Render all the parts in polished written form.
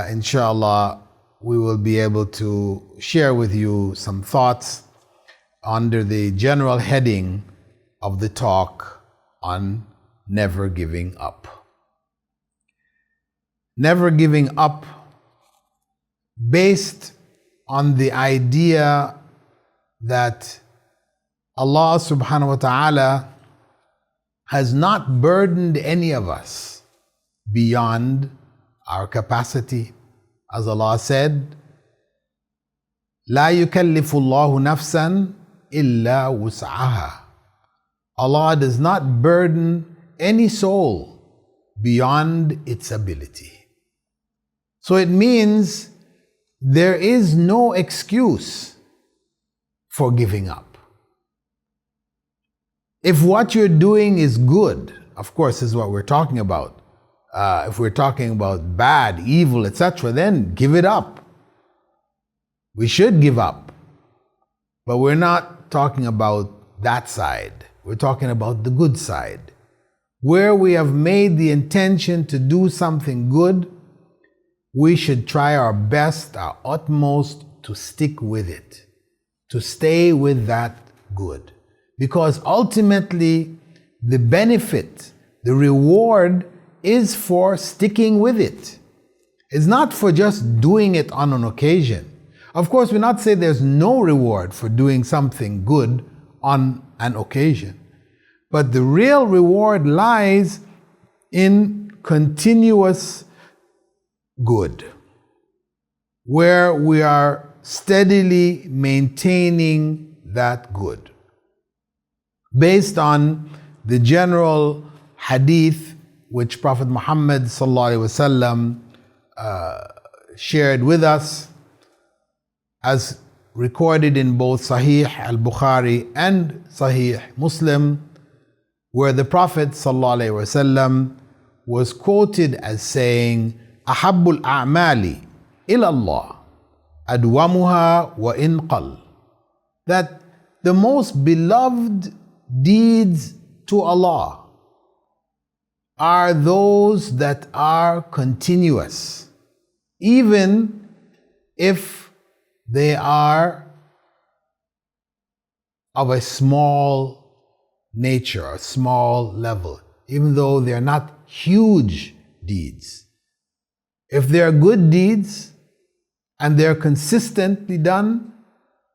inshallah, we will be able to share with you some thoughts under the general heading of the talk on never giving up. Never giving up based on the idea that Allah subhanahu wa ta'ala has not burdened any of us beyond our capacity. As Allah said, لا يكلف الله نفسا إلا وسعها. Allah does not burden any soul beyond its ability. So it means there is no excuse for giving up. If what you're doing is good, of course, is what we're talking about. If we're talking about bad, evil, etc., then give it up. We should give up. But we're not talking about that side. We're talking about the good side. Where we have made the intention to do something good, we should try our best, our utmost to stick with it, to stay with that good. Because ultimately, the benefit, the reward is for sticking with it. It's not for just doing it on an occasion. Of course, we're not saying there's no reward for doing something good on an occasion. But the real reward lies in continuous good, where we are steadily maintaining that good. Based on the general hadith which Prophet Muhammad ﷺ shared with us, as recorded in both Sahih al-Bukhari and Sahih Muslim, where the Prophet ﷺ was quoted as saying, أحب الأعمال إلى الله أدومها وإن قل. That the most beloved deeds to Allah are those that are continuous, even if they are of a small nature, a small level, even though they are not huge deeds. If they are good deeds and they are consistently done,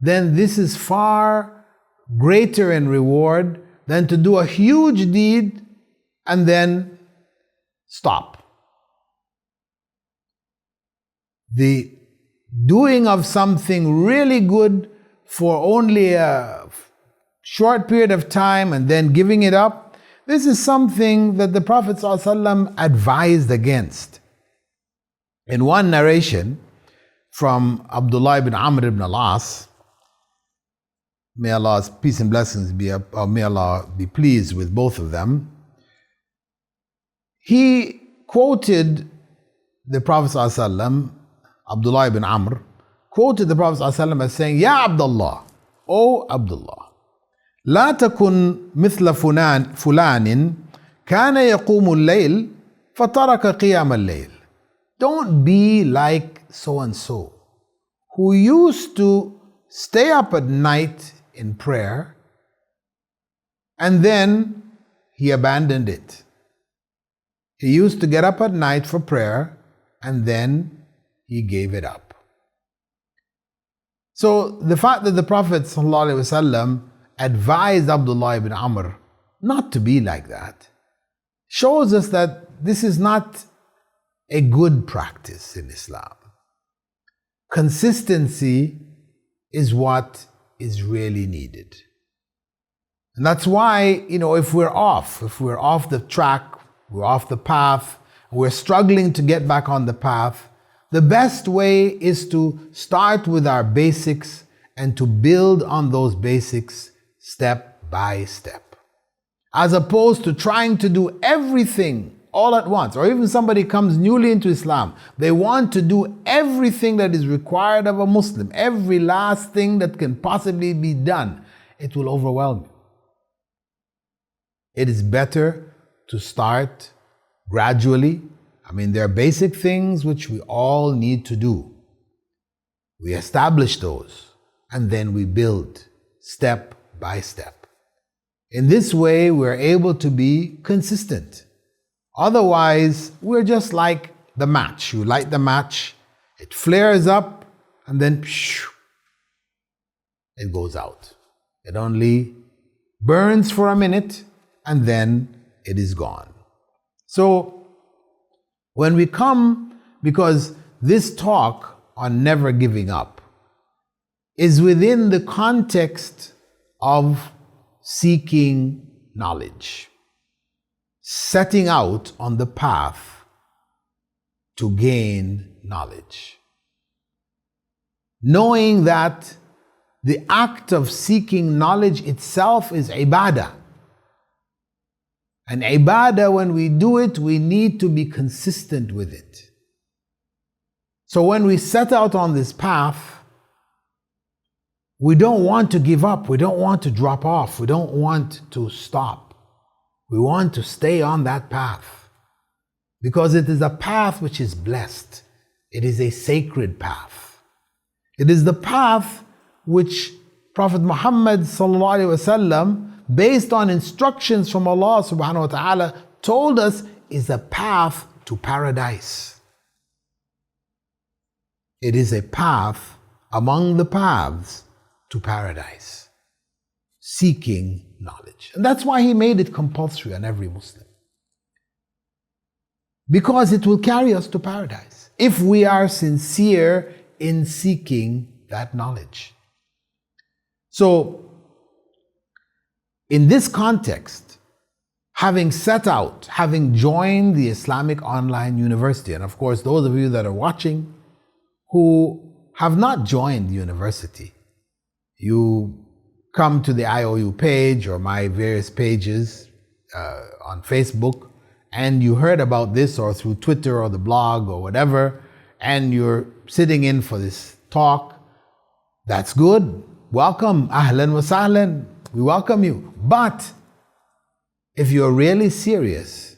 then this is far greater in reward than to do a huge deed and then stop. The doing of something really good for only a short period of time and then giving it up, this is something that the Prophet ﷺ advised against. In one narration from Abdullah ibn Amr ibn al-As, may Allah's peace and blessings may Allah be pleased with both of them, he quoted the Prophet ﷺ, Abdullah ibn Amr, quoted the Prophet ﷺ as saying, Ya Abdullah, O Abdullah, لا تكن مثل فلان كان يقوم الليل فترك قيام الليل. Don't be like so-and-so, who used to stay up at night in prayer and then he abandoned it. He used to get up at night for prayer and then he gave it up. So the fact that the Prophet ﷺ advised Abdullah ibn Amr not to be like that shows us that this is not a good practice in Islam. Consistency is what is really needed. And that's why, if we're off the track, we're off the path, we're struggling to get back on the path, the best way is to start with our basics and to build on those basics step by step. As opposed to trying to do everything all at once, or even somebody comes newly into Islam, they want to do everything that is required of a Muslim, every last thing that can possibly be done. It will overwhelm you. It is better to start gradually, I mean, there are basic things which we all need to do. We establish those, and then we build step by step. In this way, we're able to be consistent. Otherwise, we're just like the match. You light the match, it flares up, and then it goes out. It only burns for a minute, and then it is gone. So, when we come, because this talk on never giving up is within the context of seeking knowledge, setting out on the path to gain knowledge, knowing that the act of seeking knowledge itself is ibadah. And ibadah, when we do it, we need to be consistent with it. So when we set out on this path, we don't want to give up. We don't want to drop off. We don't want to stop. We want to stay on that path because it is a path which is blessed. It is a sacred path. It is the path which Prophet Muhammad sallallahu alaihi wasallam, based on instructions from Allah subhanahu wa ta'ala, told us is a path to paradise. It is a path among the paths to paradise, seeking knowledge. And that's why he made it compulsory on every Muslim. Because it will carry us to paradise if we are sincere in seeking that knowledge. So, in this context, having set out, having joined the Islamic Online University, and of course those of you that are watching who have not joined the university, you come to the IOU page or my various pages on Facebook, and you heard about this or through Twitter or the blog or whatever, and you're sitting in for this talk, that's good. Welcome, ahlan wa sahlan. We welcome you. But if you're really serious,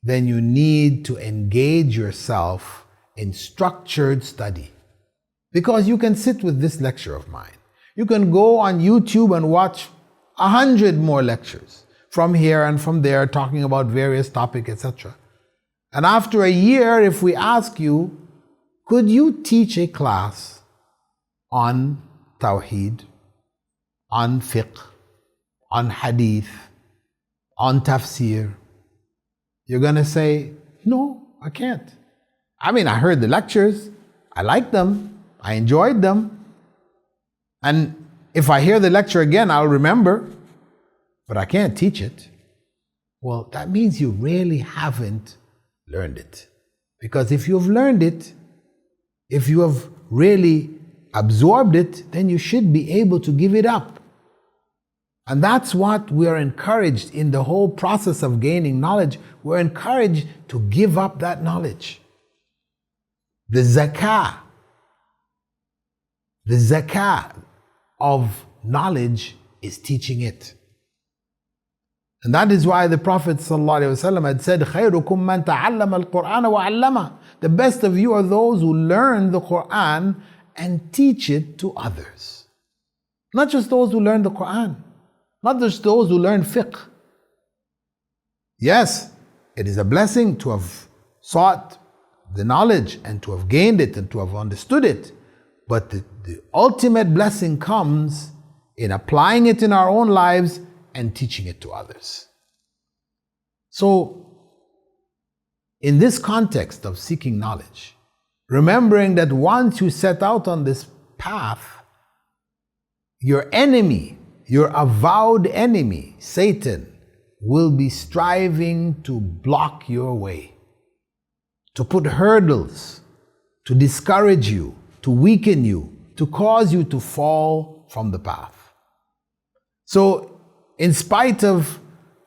then you need to engage yourself in structured study. Because you can sit with this lecture of mine. You can go on YouTube and watch 100 more lectures from here and from there talking about various topics, etc. And after a year, if we ask you, could you teach a class on Tawheed, on fiqh, on hadith, on tafsir? You're going to say, no, I can't. I mean, I heard the lectures, I liked them, I enjoyed them, and if I hear the lecture again, I'll remember, but I can't teach it. Well, that means you really haven't learned it. Because if you've learned it, if you have really absorbed it, then you should be able to give it up. And that's what we are encouraged in the whole process of gaining knowledge. We're encouraged to give up that knowledge. The zakah of knowledge is teaching it. And that is why the Prophet ﷺ had said, خَيْرُكُمْ مَنْ تَعَلَّمَ الْقُرْآنَ وَعَلَّمَهُ. The best of you are those who learn the Qur'an and teach it to others. Not just those who learn the Qur'an, not just those who learn fiqh. Yes, it is a blessing to have sought the knowledge and to have gained it and to have understood it. But the ultimate blessing comes in applying it in our own lives and teaching it to others. So, in this context of seeking knowledge, remembering that once you set out on this path, your enemy, your avowed enemy, Satan, will be striving to block your way, to put hurdles, to discourage you, to weaken you, to cause you to fall from the path. So, in spite of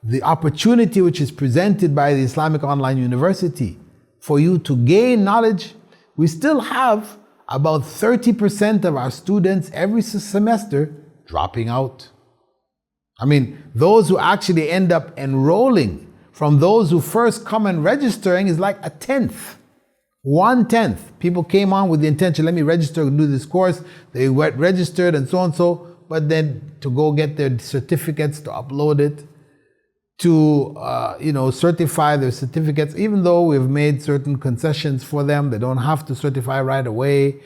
the opportunity which is presented by the Islamic Online University for you to gain knowledge, we still have about 30% of our students every semester dropping out. I mean, those who actually end up enrolling from those who first come and registering is like a tenth. 1/10. People came on with the intention, let me register and do this course. They went registered and so and so, but then to go get their certificates, to upload it, to certify their certificates, even though we've made certain concessions for them, they don't have to certify right away,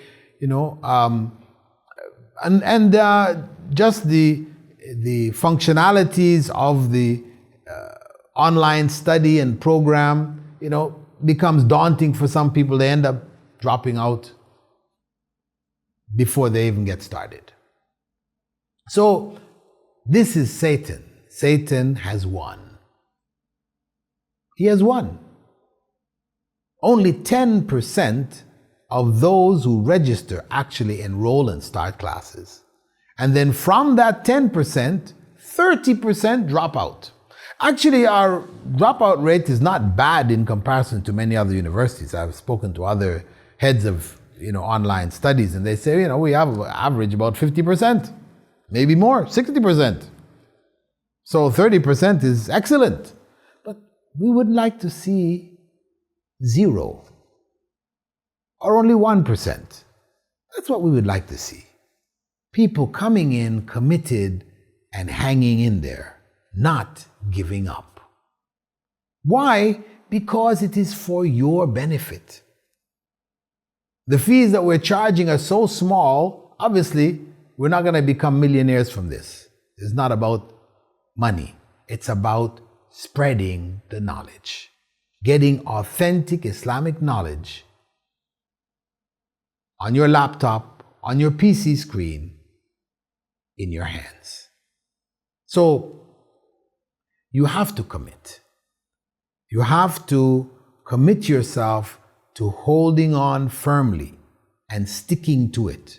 just the functionalities of the online study and program, becomes daunting for some people. They end up dropping out before they even get started. So this is Satan. Satan has won. He has won. Only 10% of those who register actually enroll and start classes. And then from that 10%, 30% drop out. Actually, our dropout rate is not bad in comparison to many other universities. I've spoken to other heads of online studies, and they say, we have average about 50%, maybe more, 60%. So 30% is excellent. But we would like to see 0 or only 1%. That's what we would like to see. People coming in committed and hanging in there, not giving up. Why? Because it is for your benefit. The fees that we're charging are so small, obviously, we're not going to become millionaires from this. It's not about money. It's about spreading the knowledge, getting authentic Islamic knowledge on your laptop, on your PC screen, in your hands. So, you have to commit. You have to commit yourself to holding on firmly and sticking to it.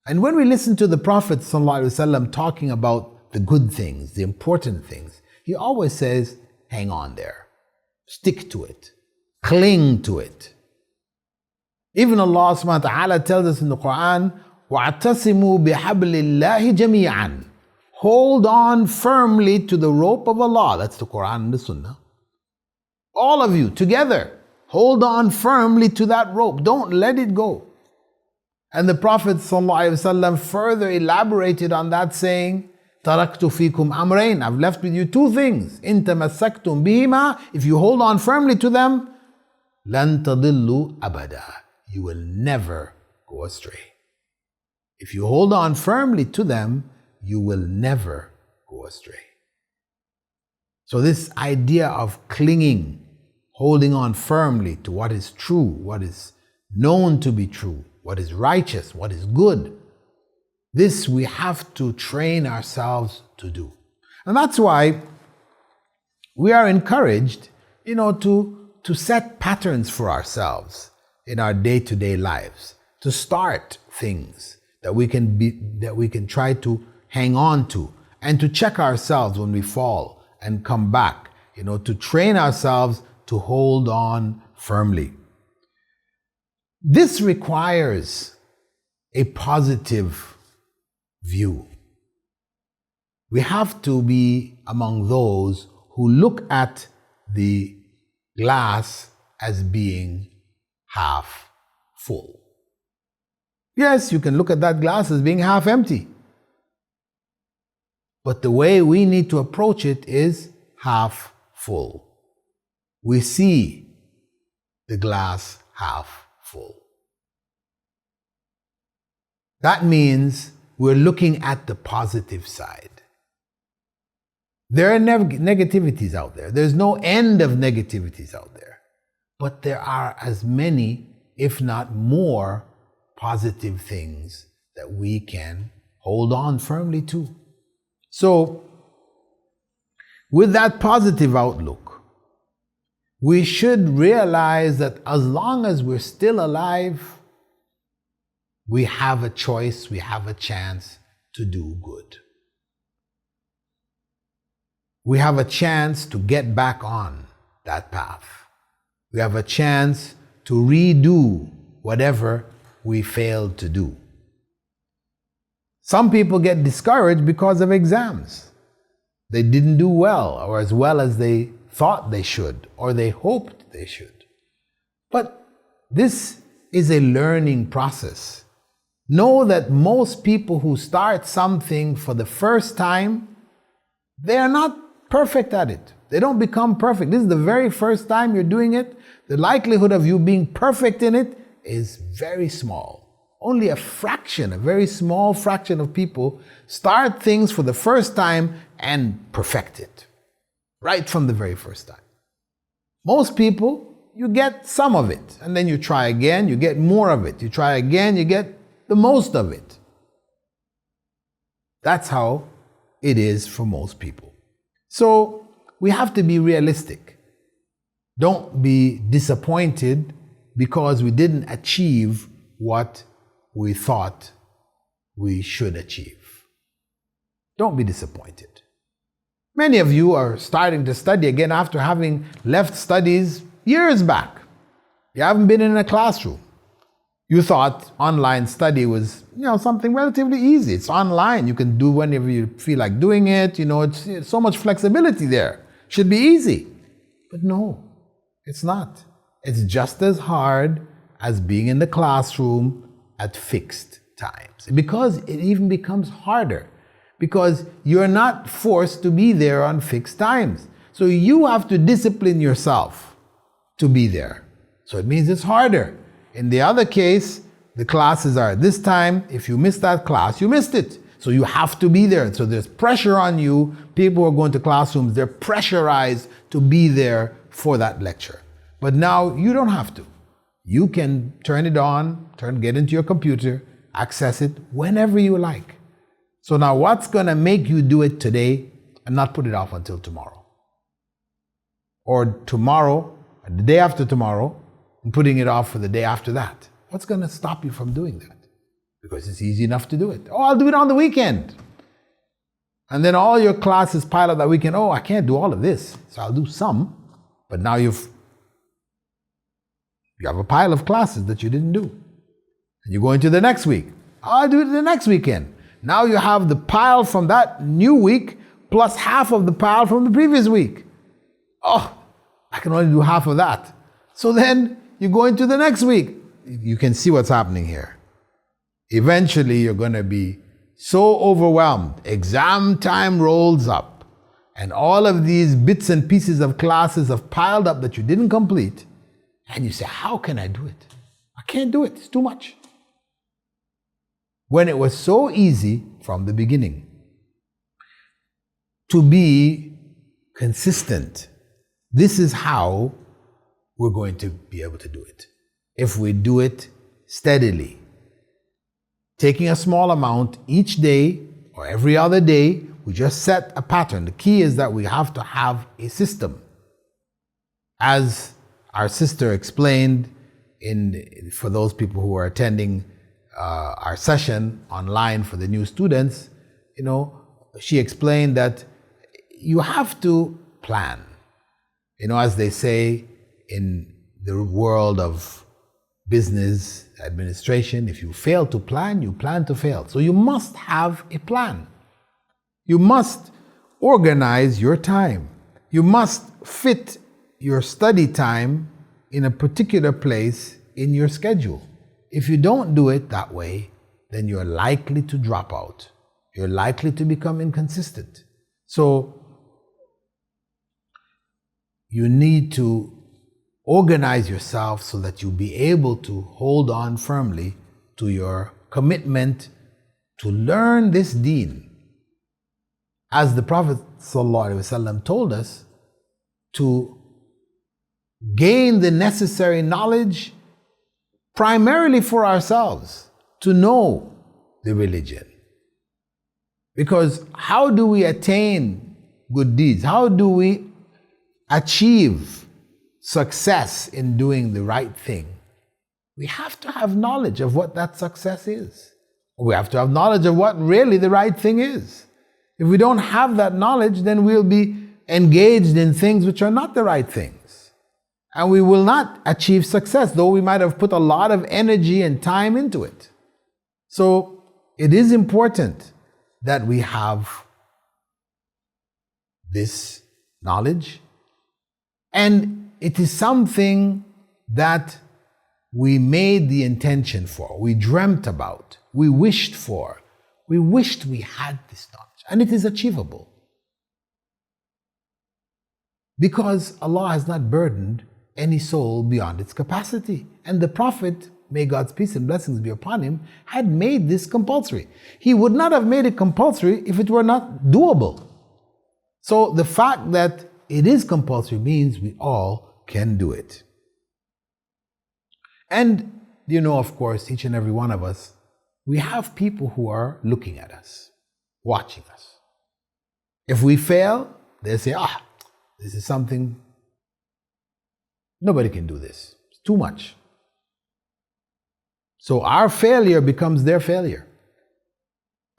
And when we listen to the Prophet ﷺ talking about the good things, the important things, he always says, hang on there. Stick to it. Cling to it. Even Allah subhanahu wa ta'ala tells us in the Quran, وَاعْتَصِمُوا بِحَبْلِ اللَّهِ جَمِيعًا. Hold on firmly to the rope of Allah. That's the Quran and the Sunnah. All of you together, hold on firmly to that rope. Don't let it go. And the Prophet ﷺ further elaborated on that, saying, تَرَكْتُ فِيكُمْ أَمْرَيْنِ. I've left with you 2 things. إِن تَمَسَّكْتُمْ بِهِمَا. If you hold on firmly to them, لَن تَضِلُّوا أَبَدًا. You will never go astray. If you hold on firmly to them, you will never go astray. So this idea of clinging, holding on firmly to what is true, what is known to be true, what is righteous, what is good, this we have to train ourselves to do. And that's why we are encouraged, to set patterns for ourselves in our day-to-day lives, to start things that we can try to hang on to, and to check ourselves when we fall and come back, to train ourselves to hold on firmly. This requires a positive view. We have to be among those who look at the glass as being half full. Yes, you can look at that glass as being half empty. But the way we need to approach it is half full. We see the glass half full. That means we're looking at the positive side. There are negativities out there. There's no end of negativities out there. But there are as many, if not more, positive things that we can hold on firmly to. So, with that positive outlook, we should realize that as long as we're still alive, we have a choice, we have a chance to do good. We have a chance to get back on that path. We have a chance to redo whatever we failed to do. Some people get discouraged because of exams. They didn't do well, or as well as they thought they should or they hoped they should. But this is a learning process. Know that most people who start something for the first time, they are not perfect at it. They don't become perfect. This is the very first time you're doing it. The likelihood of you being perfect in it is very small. Only a fraction, a very small fraction of people start things for the first time and perfect it right from the very first time. Most people, you get some of it, and then you try again, you get more of it. You try again, you get the most of it. That's how it is for most people. So we have to be realistic. Don't be disappointed because we didn't achieve what we thought we should achieve. Don't be disappointed. Many of you are starting to study again after having left studies years back. You haven't been in a classroom. You thought online study was, something relatively easy. It's online. You can do whenever you feel like doing it. It's so much flexibility there. Should be easy. But no, it's not. It's just as hard as being in the classroom at fixed times. Because it even becomes harder. Because you're not forced to be there on fixed times. So you have to discipline yourself to be there. So it means it's harder. In the other case, the classes are at this time. If you miss that class, you missed it. So you have to be there. So there's pressure on you. People who are going to classrooms, they're pressurized to be there for that lecture. But now you don't have to. You can turn it on, get into your computer, access it whenever you like. So now what's going to make you do it today and not put it off until tomorrow? Or tomorrow, and the day after tomorrow, and putting it off for the day after that? What's going to stop you from doing that? Because it's easy enough to do it. Oh, I'll do it on the weekend. And then all your classes pile up that weekend. Oh, I can't do all of this, so I'll do some. But now you have a pile of classes that you didn't do. And you go into the next week. I'll do it the next weekend. Now you have the pile from that new week plus half of the pile from the previous week. Oh, I can only do half of that. So then you go into the next week. You can see what's happening here. Eventually you're going to be so overwhelmed. Exam time rolls up. And all of these bits and pieces of classes have piled up that you didn't complete. And you say, how can I do it? I can't do it. It's too much. When it was so easy from the beginning to be consistent. This is how we're going to be able to do it. If we do it steadily, taking a small amount each day or every other day, we just set a pattern. The key is that we have to have a system. As our sister explained for those people who are attending our session online for the new students, she explained that you have to plan. As they say in the world of business administration, if you fail to plan, you plan to fail. So you must have a plan. You must organize your time. You must fit your study time in a particular place in your schedule. If you don't do it that way, then you're likely to drop out. You're likely to become inconsistent. So you need to organize yourself so that you'll be able to hold on firmly to your commitment to learn this deen. As the Prophet ﷺ told us, to gain the necessary knowledge primarily for ourselves, to know the religion. Because how do we attain good deeds? How do we achieve success in doing the right thing? We have to have knowledge of what that success is. We have to have knowledge of what really the right thing is. If we don't have that knowledge, then we'll be engaged in things which are not the right things. And we will not achieve success, though we might have put a lot of energy and time into it. So it is important that we have this knowledge And it is something that we made the intention for, we dreamt about, we wished for. We wished we had this knowledge, and it is achievable. Because Allah has not burdened any soul beyond its capacity. And the Prophet, may God's peace and blessings be upon him, had made this compulsory. He would not have made it compulsory if it were not doable. So the fact that it is compulsory means we all can do it. And you know, of course, each and every one of us, we have people who are looking at us, watching us. If we fail, they say, this is something, nobody can do this. It's too much. So our failure becomes their failure,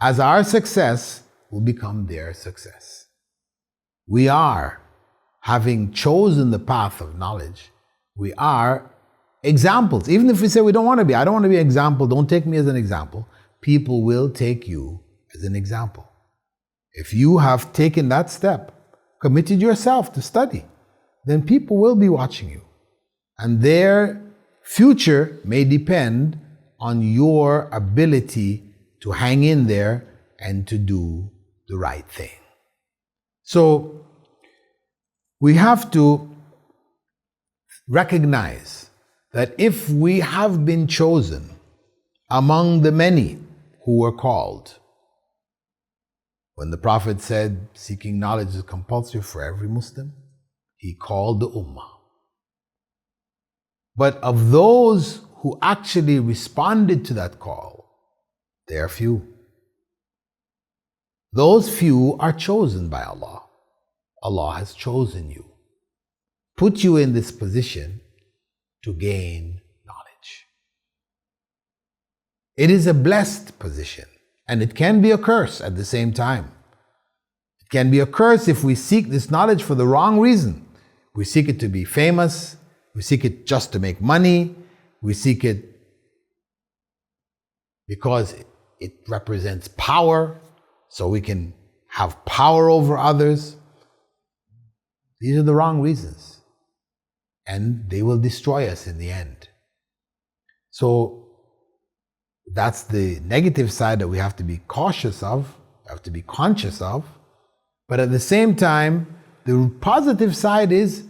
as our success will become their success. We are, having chosen the path of knowledge, we are examples. Even if we say we don't want to be, I don't want to be an example, don't take me as an example, people will take you as an example. If you have taken that step, committed yourself to study, then people will be watching you. And their future may depend on your ability to hang in there and to do the right thing. So we have to recognize that if we have been chosen among the many who were called, when the Prophet said seeking knowledge is compulsory for every Muslim, he called the Ummah. But of those who actually responded to that call, they are few. Those few are chosen by Allah. Allah has chosen you, put you in this position to gain knowledge. It is a blessed position, and it can be a curse at the same time. It can be a curse if we seek this knowledge for the wrong reason. We seek it to be famous, we seek it just to make money, we seek it because it represents power, so we can have power over others. These are the wrong reasons, and they will destroy us in the end. So that's the negative side that we have to be cautious of, have to be conscious of. But at the same time, the positive side is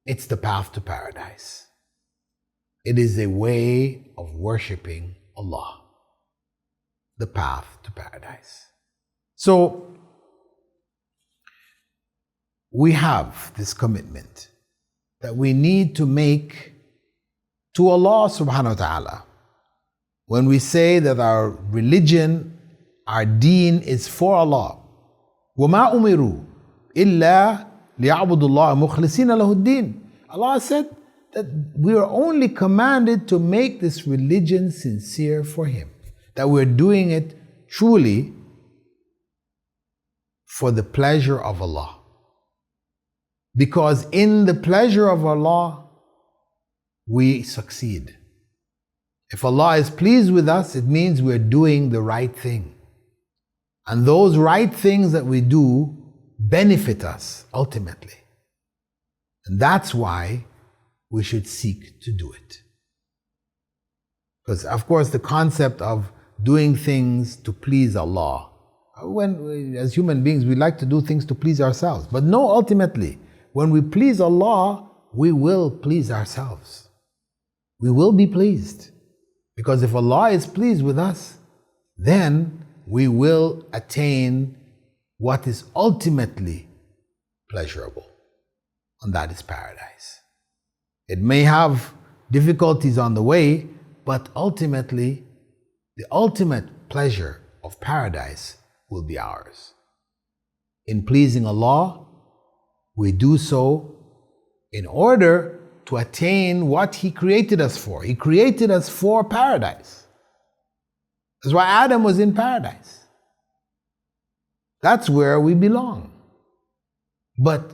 it's the path to paradise. It is a way of worshiping Allah, the path to paradise. So we have this commitment that we need to make to Allah subhanahu wa ta'ala. When we say that our religion, our deen is for Allah, وَمَا أُمِرُوا إِلَّا لِيَعْبُدُوا اللَّهَ مُخْلِصِينَ لَهُ الدِّينَ. Allah said that we are only commanded to make this religion sincere for Him, that we're doing it truly for the pleasure of Allah. Because in the pleasure of Allah, we succeed. If Allah is pleased with us, it means we're doing the right thing. And those right things that we do benefit us ultimately. And that's why we should seek to do it. Because, of course, the concept of doing things to please Allah, when as human beings we like to do things to please ourselves. But no, ultimately, when we please Allah, we will please ourselves. We will be pleased. Because if Allah is pleased with us, then we will attain what is ultimately pleasurable, and that is paradise. It may have difficulties on the way, but ultimately, the ultimate pleasure of paradise will be ours. In pleasing Allah, we do so in order to attain what He created us for. He created us for paradise. That's why Adam was in paradise. That's where we belong. But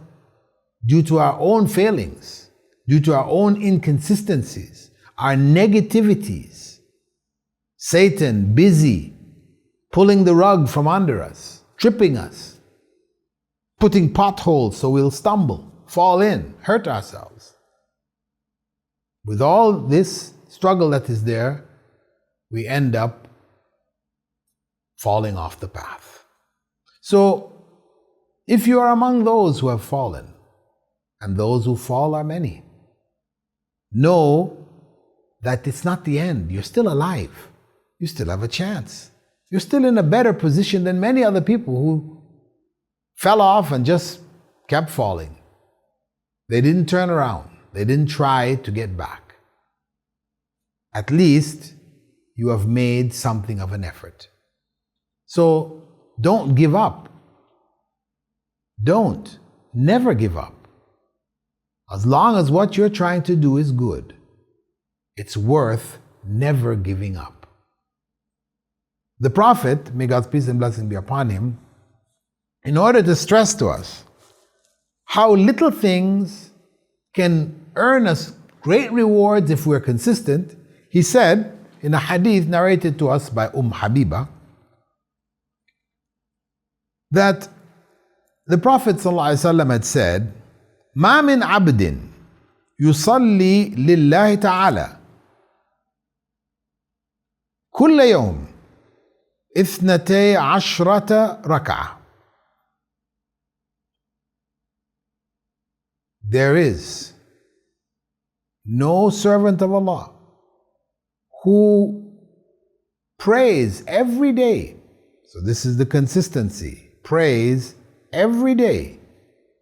due to our own failings, due to our own inconsistencies, our negativities, Satan busy pulling the rug from under us, tripping us, putting potholes so we'll stumble, fall in, hurt ourselves. With all this struggle that is there, we end up falling off the path. So, if you are among those who have fallen, and those who fall are many, know that it's not the end. You're still alive. You still have a chance. You're still in a better position than many other people who fell off and just kept falling. They didn't turn around. They didn't try to get back. At least you have made something of an effort. So don't give up. Don't. Never give up. As long as what you're trying to do is good, it's worth never giving up. The Prophet, may God's peace and blessing be upon him, in order to stress to us how little things can earn us great rewards if we're consistent, he said in a hadith narrated to us by Habiba that the Prophet ﷺ had said, ما من عبد يصلي لله تعالى كل يوم 12 ركعة. There is no servant of Allah who prays every day. So this is the consistency. Prays every day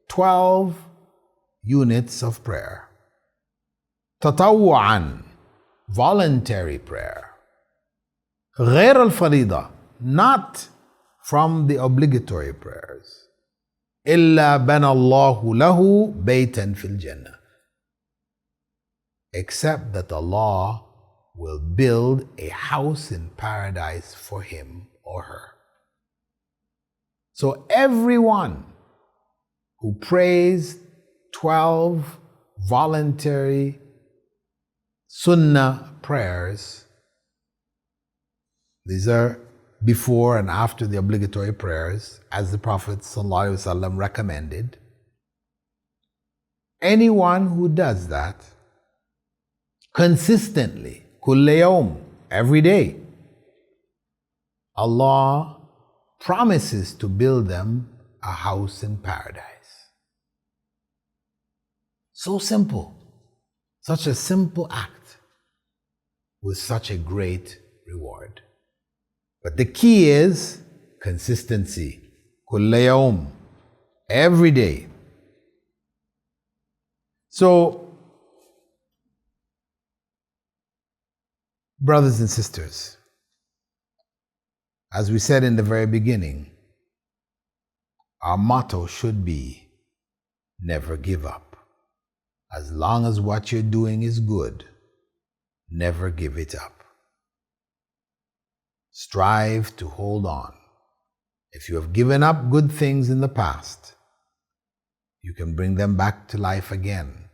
12 units of prayer. تطوعا, voluntary prayer. غير الفريضة, not from the obligatory prayers. إلا بنى الله له بيتا في الجنة. Except that Allah will build a house in paradise for him or her. So everyone who prays 12 voluntary sunnah prayers, these are before and after the obligatory prayers, as the Prophet ﷺ recommended. Anyone who does that consistently, كل يوم, every day, Allah promises to build them a house in paradise. So simple. Such a simple act with such a great reward. But the key is consistency. كل يوم, every day. So, brothers and sisters, as we said in the very beginning, our motto should be never give up. As long as what you're doing is good, never give it up. Strive to hold on. If you have given up good things in the past, you can bring them back to life again.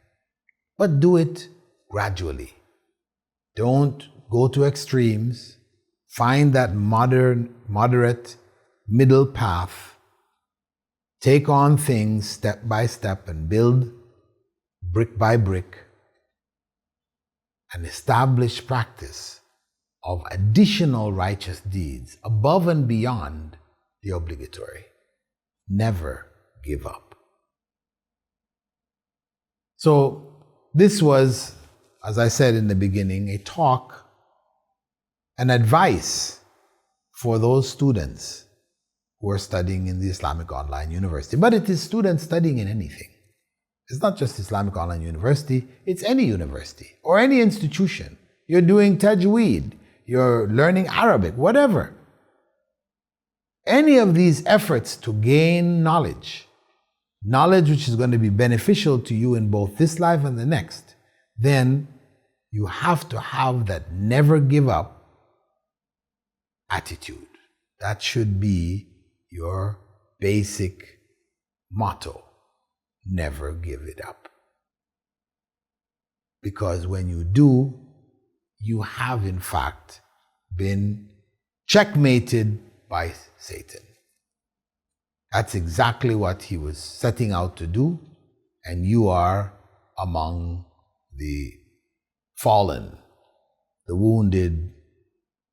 But do it gradually. Don't go to extremes. Find that moderate middle path. Take on things step by step and build brick by brick. And establish practice of additional righteous deeds above and beyond the obligatory. Never give up. So this was, as I said in the beginning, a talk, an advice for those students who are studying in the Islamic Online University. But it is students studying in anything. It's not just Islamic Online University, it's any university or any institution. You're doing tajweed, you're learning Arabic, whatever. Any of these efforts to gain knowledge which is going to be beneficial to you in both this life and the next, then you have to have that never give up attitude. That should be your basic motto. Never give it up. Because when you do, you have in fact been checkmated by Satan. That's exactly what he was setting out to do, and you are among the fallen, the wounded,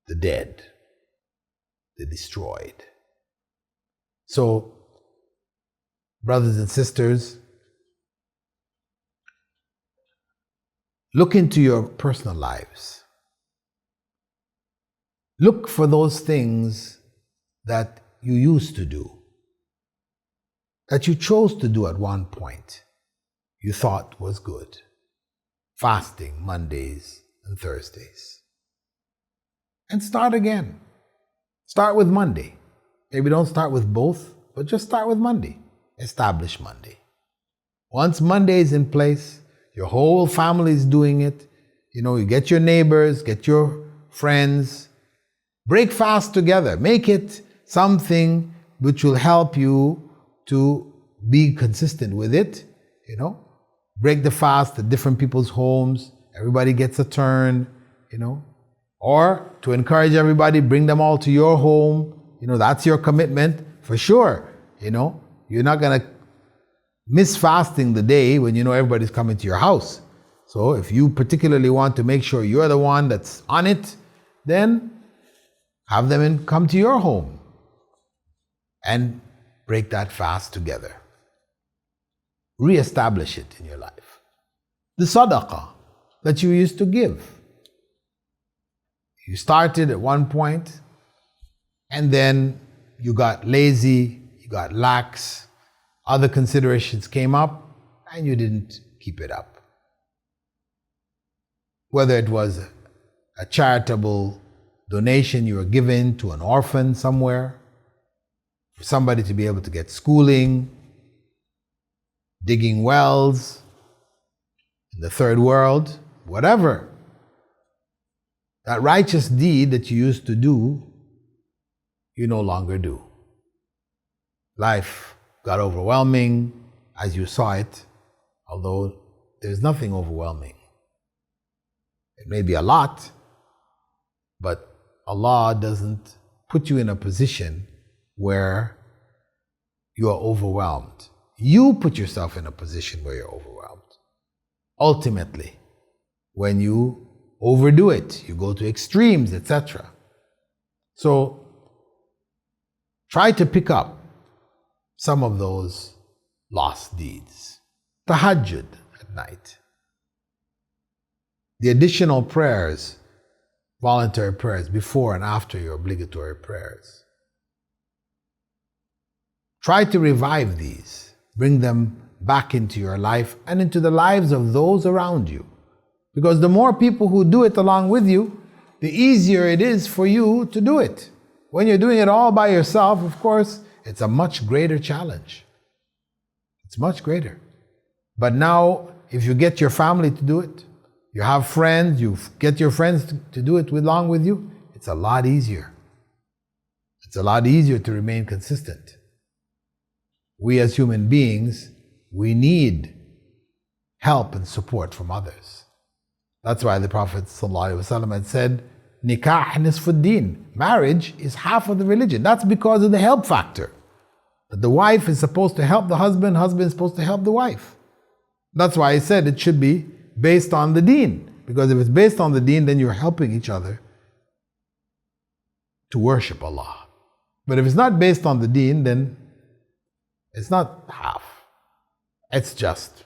the dead, the destroyed. So, brothers and sisters, look into your personal lives. Look for those things that you used to do, that you chose to do at one point, you thought was good. Fasting Mondays and Thursdays. And start again. Start with Monday. Maybe don't start with both, but just start with Monday. Establish Monday. Once Monday is in place, your whole family is doing it. You get your neighbors, get your friends. Break fast together. Make it something which will help you to be consistent with it. Break the fast at different people's homes. Everybody gets a turn, Or to encourage everybody, bring them all to your home. That's your commitment for sure. You're not going to miss fasting the day when everybody's coming to your house. So if you particularly want to make sure you're the one that's on it, then have them come to your home and break that fast together. Re-establish it in your life. The sadaqah that you used to give. You started at one point and then you got lazy, you got lax, other considerations came up and you didn't keep it up. Whether it was a charitable donation you were given to an orphan somewhere, for somebody to be able to get schooling, digging wells in the third world, whatever. That righteous deed that you used to do, you no longer do. Life got overwhelming as you saw it, although there's nothing overwhelming. It may be a lot, but Allah doesn't put you in a position where you are overwhelmed. You put yourself in a position where you're overwhelmed. Ultimately, when you overdo it, you go to extremes, etc. So, try to pick up some of those lost deeds. Tahajjud at night. The additional prayers, voluntary prayers, before and after your obligatory prayers. Try to revive these. Bring them back into your life and into the lives of those around you. Because the more people who do it along with you, the easier it is for you to do it. When you're doing it all by yourself, of course, it's a much greater challenge. It's much greater. But now, if you get your family to do it, you have friends, you get your friends to do it along with you, it's a lot easier. It's a lot easier to remain consistent. We as human beings, we need help and support from others. That's why the Prophet ﷺ had said, Nikah nisfuddin. Marriage is half of the religion. That's because of the help factor. That the wife is supposed to help the husband, husband is supposed to help the wife. That's why I said it should be based on the deen. Because if it's based on the deen, then you're helping each other to worship Allah. But if it's not based on the deen, then it's not half. It's just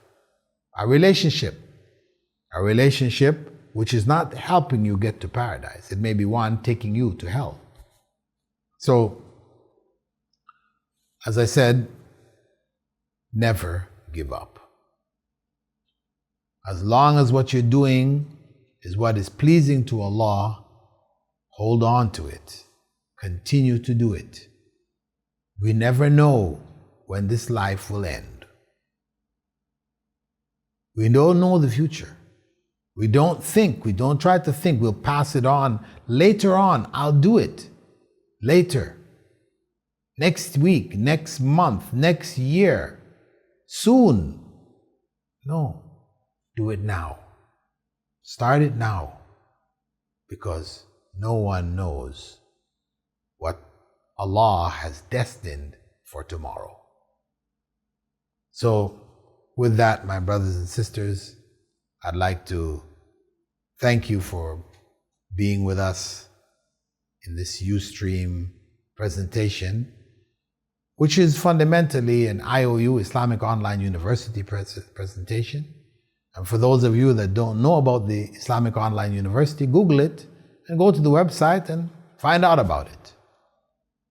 a relationship. A relationship which is not helping you get to paradise. It may be one taking you to hell. So, as I said, never give up. As long as what you're doing is what is pleasing to Allah, hold on to it. Continue to do it. We never know when this life will end. We don't know the future. We don't try to think we'll pass it on. Later on, I'll do it. Later. Next week, next month, next year. Soon. No. Do it now. Start it now. Because no one knows what Allah has destined for tomorrow. So, With that, my brothers and sisters, I'd like to thank you for being with us in this Ustream presentation, which is fundamentally an IOU, Islamic Online University presentation. And for those of you that don't know about the Islamic Online University, Google it and go to the website and find out about it.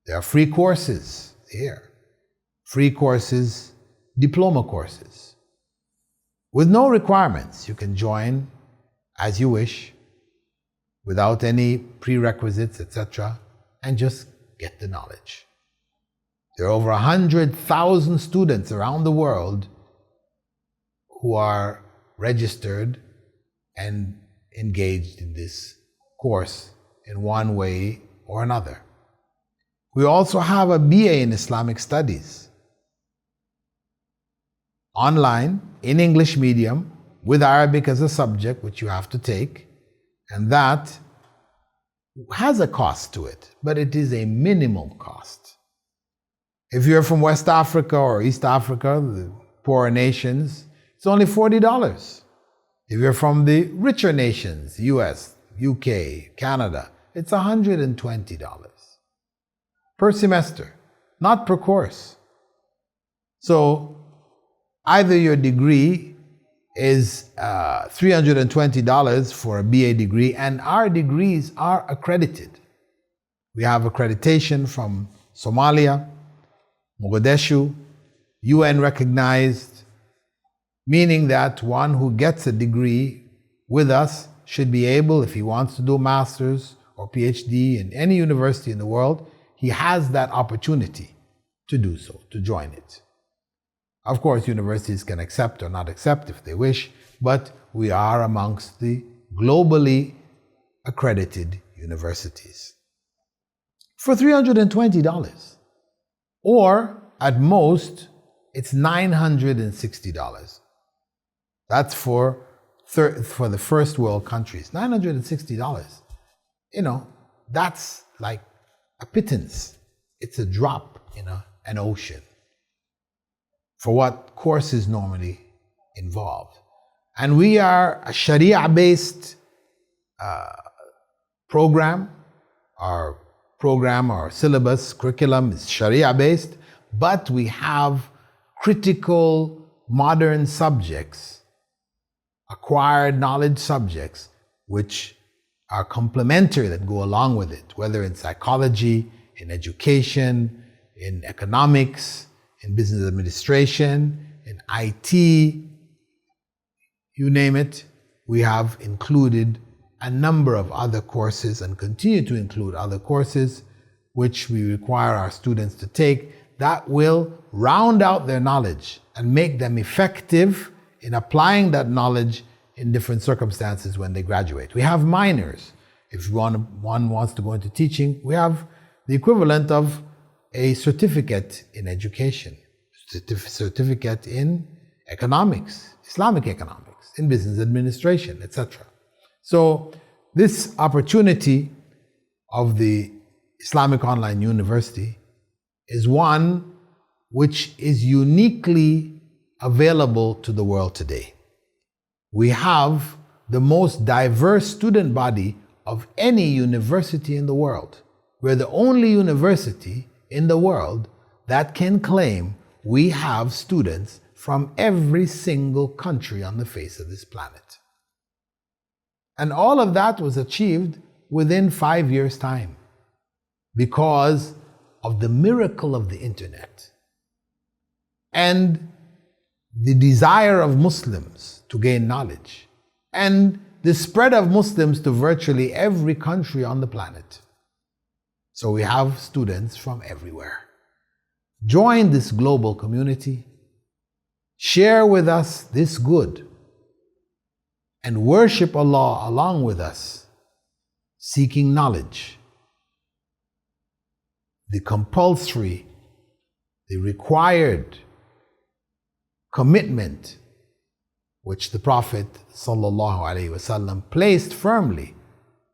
There are free courses here, free courses, diploma courses, with no requirements. You can join as you wish, without any prerequisites, etc., and just get the knowledge. There are over 100,000 students around the world who are registered and engaged in this course in one way or another. We also have a BA in Islamic Studies, online, in English medium, with Arabic as a subject, which you have to take, and that has a cost to it, but it is a minimal cost. If you're from West Africa or East Africa, the poorer nations, it's only $40. If you're from the richer nations, US, UK, Canada, it's $120 per semester, not per course. So either your degree is $320 for a BA degree, and our degrees are accredited. We have accreditation from Somalia, Mogadishu, UN recognized, meaning that one who gets a degree with us should be able, if he wants to do a master's or PhD in any university in the world, he has that opportunity to do so, to join it. Of course, universities can accept or not accept if they wish, but we are amongst the globally accredited universities. For $320, or at most, it's $960. That's for the first world countries. $960. That's like a pittance. It's a drop in an ocean for what courses normally involve. And we are a Sharia-based program. Our program, our syllabus, curriculum is Sharia-based, but we have critical modern subjects, acquired knowledge subjects, which are complementary, that go along with it, whether in psychology, in education, in economics, in business administration, in IT, you name it. We have included a number of other courses and continue to include other courses which we require our students to take that will round out their knowledge and make them effective in applying that knowledge in different circumstances when they graduate. We have minors. If one wants to go into teaching, we have the equivalent of a certificate in education, certificate in economics, Islamic economics, in business administration, etc. So this opportunity of the Islamic Online University is one which is uniquely available to the world today. We have the most diverse student body of any university in the world. We're the only university in the world that can claim we have students from every single country on the face of this planet. And all of that was achieved within 5 years' time because of the miracle of the internet and the desire of Muslims to gain knowledge and the spread of Muslims to virtually every country on the planet. So we have students from everywhere. Join this global community, share with us this good, and worship Allah along with us, seeking knowledge. The compulsory, the required commitment which the Prophet ﷺ placed firmly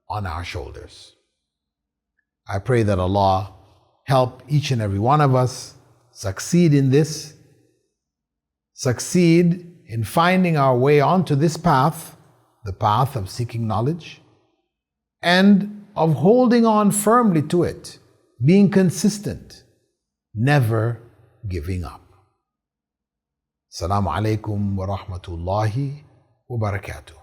on our shoulders. I pray that Allah help each and every one of us succeed in this succeed in finding our way onto this path, the path of seeking knowledge, and of holding on firmly to it, being consistent, never giving up. Assalamu alaikum wa rahmatullahi wa barakatuh.